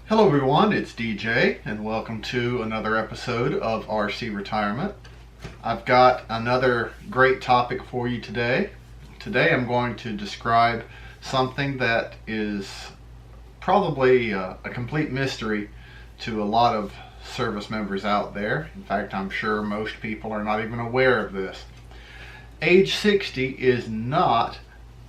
Hello everyone, it's DJ and welcome to another episode of RC Retirement. I've got another great topic for you today. Today I'm going to describe something that is probably a complete mystery to a lot of service members out there. In fact, I'm sure most people are not even aware of this. Age 60 is not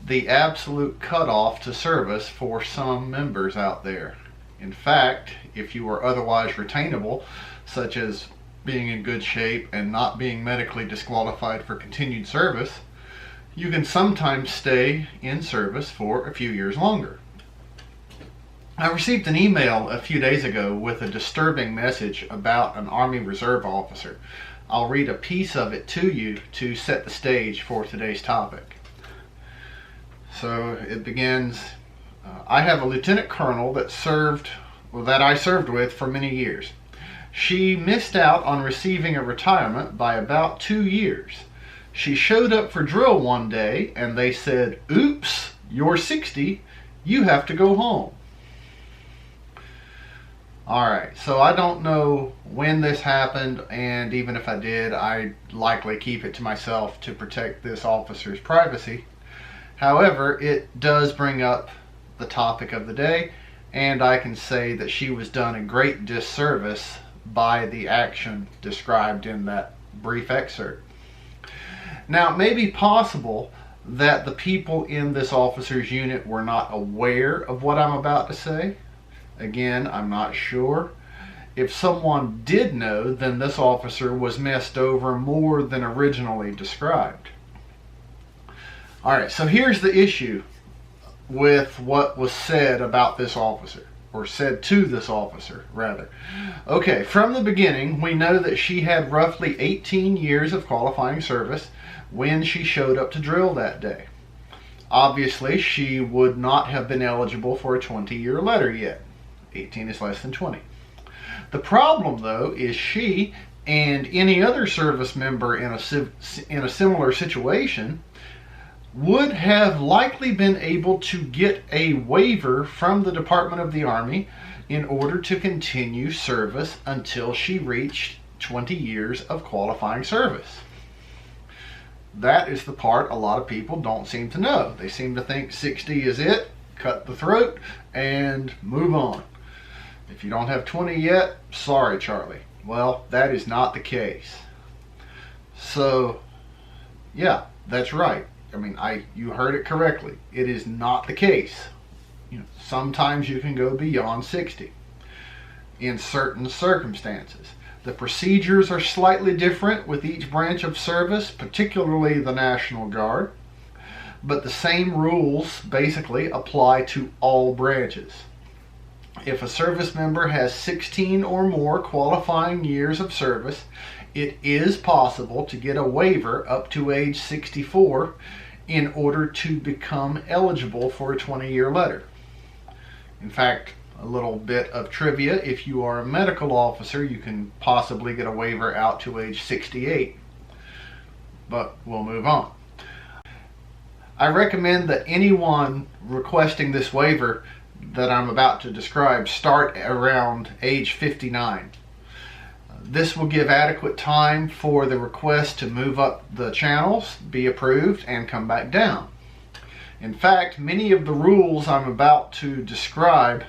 the absolute cutoff to service for some members out there. In fact, if you are otherwise retainable, such as being in good shape and not being medically disqualified for continued service, you can sometimes stay in service for a few years longer. I received an email a few days ago with a disturbing message about an Army Reserve officer. I'll read a piece of it to you to set the stage for today's topic. So it begins, I have a lieutenant colonel that I served with for many years. She missed out on receiving a retirement by about 2 years. She showed up for drill one day and they said, "Oops, you're 60, you have to go home." Alright, so I don't know when this happened, and even if I did, I'd likely keep it to myself to protect this officer's privacy. However, it does bring up the topic of the day, and I can say that she was done a great disservice by the action described in that brief excerpt. Now, it may be possible that the people in this officer's unit were not aware of what I'm about to say. Again, I'm not sure. If someone did know, then this officer was messed over more than originally described. Alright, so here's the issue with what was said about this officer, or said to this officer, rather. Okay, from the beginning, we know that she had roughly 18 years of qualifying service when she showed up to drill that day. Obviously, she would not have been eligible for a 20-year letter yet. 18 is less than 20. The problem, though, is she and any other service member in a similar situation would have likely been able to get a waiver from the Department of the Army in order to continue service until she reached 20 years of qualifying service. That is the part a lot of people don't seem to know. They seem to think 60 is it, cut the throat, and move on. If you don't have 20 yet, sorry, Charlie. Well, that is not the case. So, yeah, that's right. I mean, you heard it correctly. It is not the case. Sometimes you can go beyond 60 in certain circumstances. The procedures are slightly different with each branch of service, particularly the National Guard, but the same rules basically apply to all branches. If a service member has 16 or more qualifying years of service, it is possible to get a waiver up to age 64 in order to become eligible for a 20-year letter. In fact, a little bit of trivia, if you are a medical officer, you can possibly get a waiver out to age 68. But we'll move on. I recommend that anyone requesting this waiver that I'm about to describe start around age 59. This will give adequate time for the request to move up the channels, be approved, and come back down. In fact, many of the rules I'm about to describe,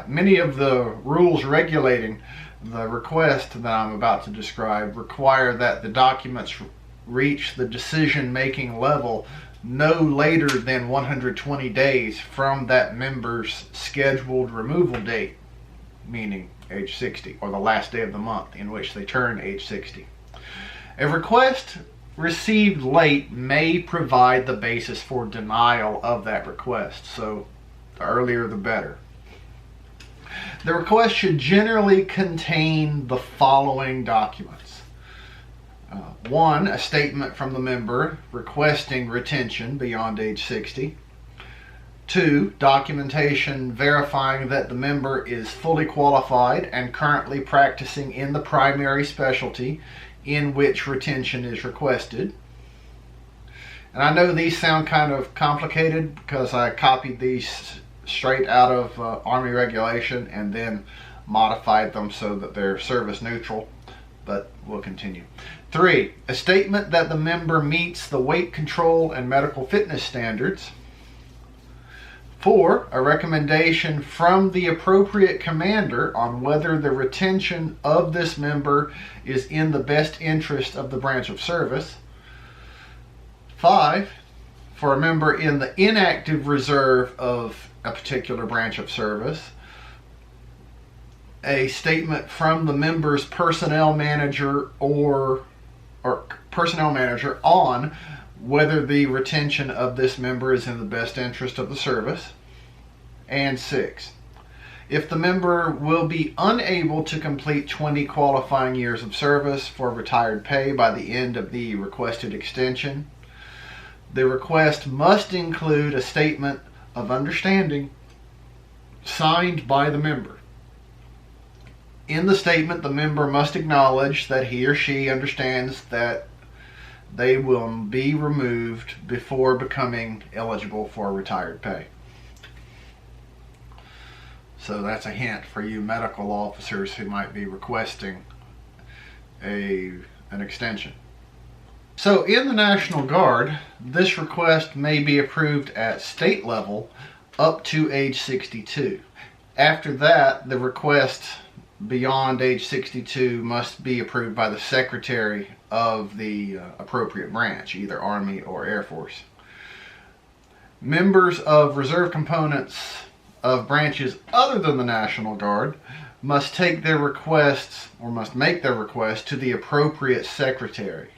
many of the rules regulating the request that I'm about to describe require that the documents reach the decision-making level no later than 120 days from that member's scheduled removal date, meaning age 60, or the last day of the month in which they turn age 60. A request received late may provide the basis for denial of that request, so the earlier the better. The request should generally contain the following documents. 1, a statement from the member requesting retention beyond age 60. 2, documentation verifying that the member is fully qualified and currently practicing in the primary specialty in which retention is requested. And I know these sound kind of complicated because I copied these straight out of Army regulation and then modified them so that they're service neutral, but we'll continue. 3, a statement that the member meets the weight control and medical fitness standards. 4, a recommendation from the appropriate commander on whether the retention of this member is in the best interest of the branch of service. 5, for a member in the inactive reserve of a particular branch of service, a statement from the member's personnel manager or personnel manager on whether the retention of this member is in the best interest of the service. And 6, if the member will be unable to complete 20 qualifying years of service for retired pay by the end of the requested extension, the request must include a statement of understanding signed by the member. In the statement, the member must acknowledge that he or she understands that they will be removed before becoming eligible for retired pay. So that's a hint for you medical officers who might be requesting an extension. So in the National Guard, this request may be approved at state level up to age 62. After that, the request beyond age 62 must be approved by the Secretary of the appropriate branch, either Army or Air Force. Members of reserve components of branches other than the National Guard must take their requests or must make their request to the appropriate secretary.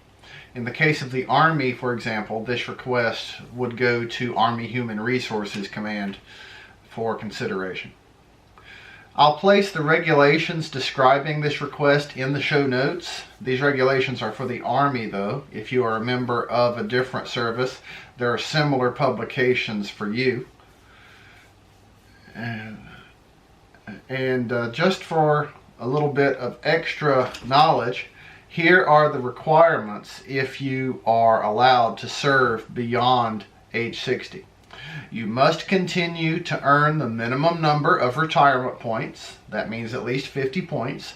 In the case of the Army, for example, this request would go to Army Human Resources Command for consideration. I'll place the regulations describing this request in the show notes. These regulations are for the Army, though. If you are a member of a different service, there are similar publications for you. And just for a little bit of extra knowledge, here are the requirements if you are allowed to serve beyond age 60. You must continue to earn the minimum number of retirement points, that means at least 50 points,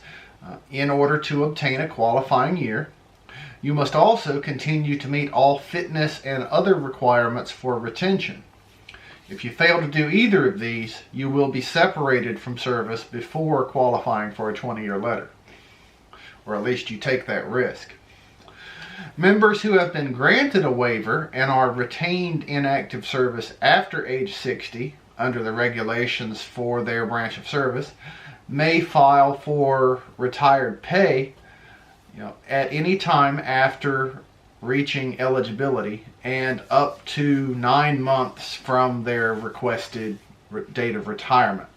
in order to obtain a qualifying year. You must also continue to meet all fitness and other requirements for retention. If you fail to do either of these, you will be separated from service before qualifying for a 20-year letter, or at least you take that risk. Members who have been granted a waiver and are retained in active service after age 60 under the regulations for their branch of service may file for retired pay at any time after reaching eligibility and up to 9 months from their requested date of retirement.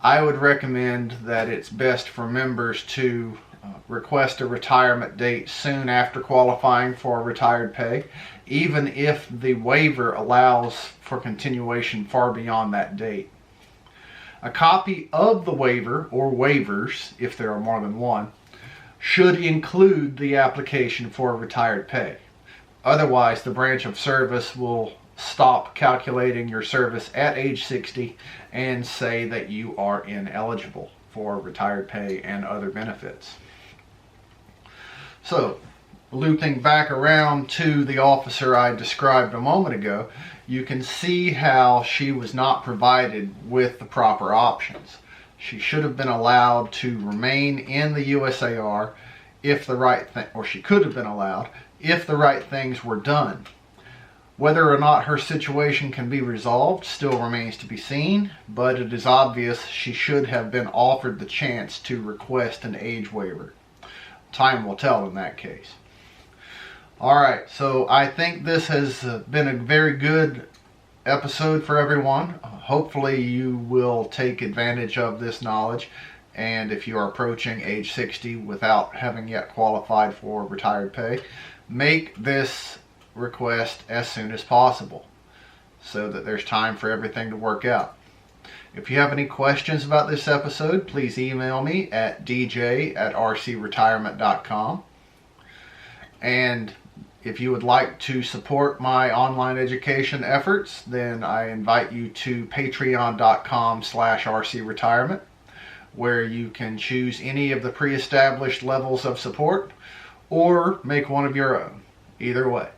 I would recommend that it's best for members to request a retirement date soon after qualifying for retired pay, even if the waiver allows for continuation far beyond that date. A copy of the waiver, or waivers, if there are more than one, should include the application for retired pay. Otherwise, the branch of service will stop calculating your service at age 60 and say that you are ineligible for retired pay and other benefits. So, looping back around to the officer I described a moment ago, you can see how she was not provided with the proper options. She should have been allowed to remain in the USAR if the right thing, or she could have been allowed if the right things were done. Whether or not her situation can be resolved still remains to be seen, but it is obvious she should have been offered the chance to request an age waiver. Time will tell in that case. Alright, so I think this has been a very good episode for everyone. Hopefully you will take advantage of this knowledge, and if you are approaching age 60 without having yet qualified for retired pay, make this request as soon as possible so that there's time for everything to work out. If you have any questions about this episode, please email me at dj@rcretirement.com. And If you would like to support my online education efforts, then I invite you to patreon.com/rcretirement, where you can choose any of the pre-established levels of support or make one of your own. Either way.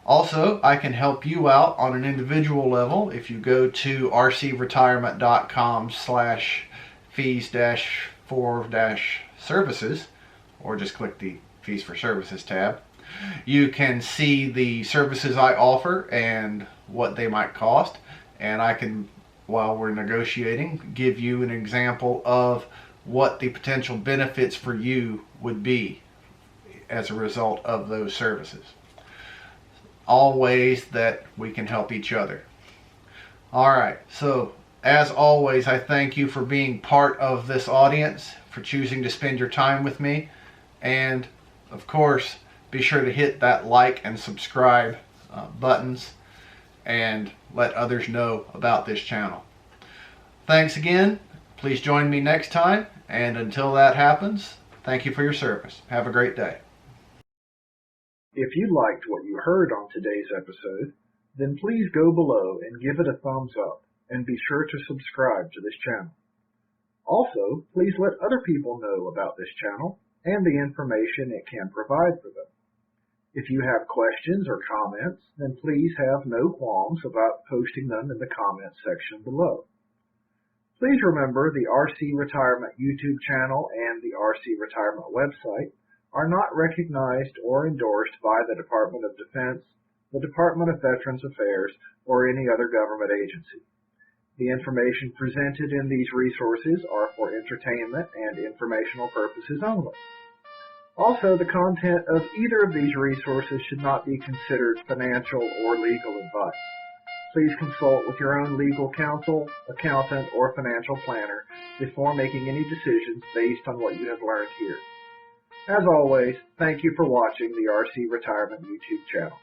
Also, I can help you out on an individual level if you go to rcretirement.com/fees-for-services, or just click the Fees for Services tab. You can see the services I offer and what they might cost, and I can, while we're negotiating, give you an example of what the potential benefits for you would be as a result of those services. All ways that we can help each other. Alright, so as always, I thank you for being part of this audience, for choosing to spend your time with me, and of course, be sure to hit that like and subscribe buttons and let others know about this channel. Thanks again. Please join me next time, and until that happens, thank you for your service. Have a great day. If you liked what you heard on today's episode, then please go below and give it a thumbs up, and be sure to subscribe to this channel. Also, please let other people know about this channel and the information it can provide for them. If you have questions or comments, then please have no qualms about posting them in the comments section below. Please remember the RC Retirement YouTube channel and the RC Retirement website are not recognized or endorsed by the Department of Defense, the Department of Veterans Affairs, or any other government agency. The information presented in these resources are for entertainment and informational purposes only. Also, the content of either of these resources should not be considered financial or legal advice. Please consult with your own legal counsel, accountant, or financial planner before making any decisions based on what you have learned here. As always, thank you for watching the RC Retirement YouTube channel.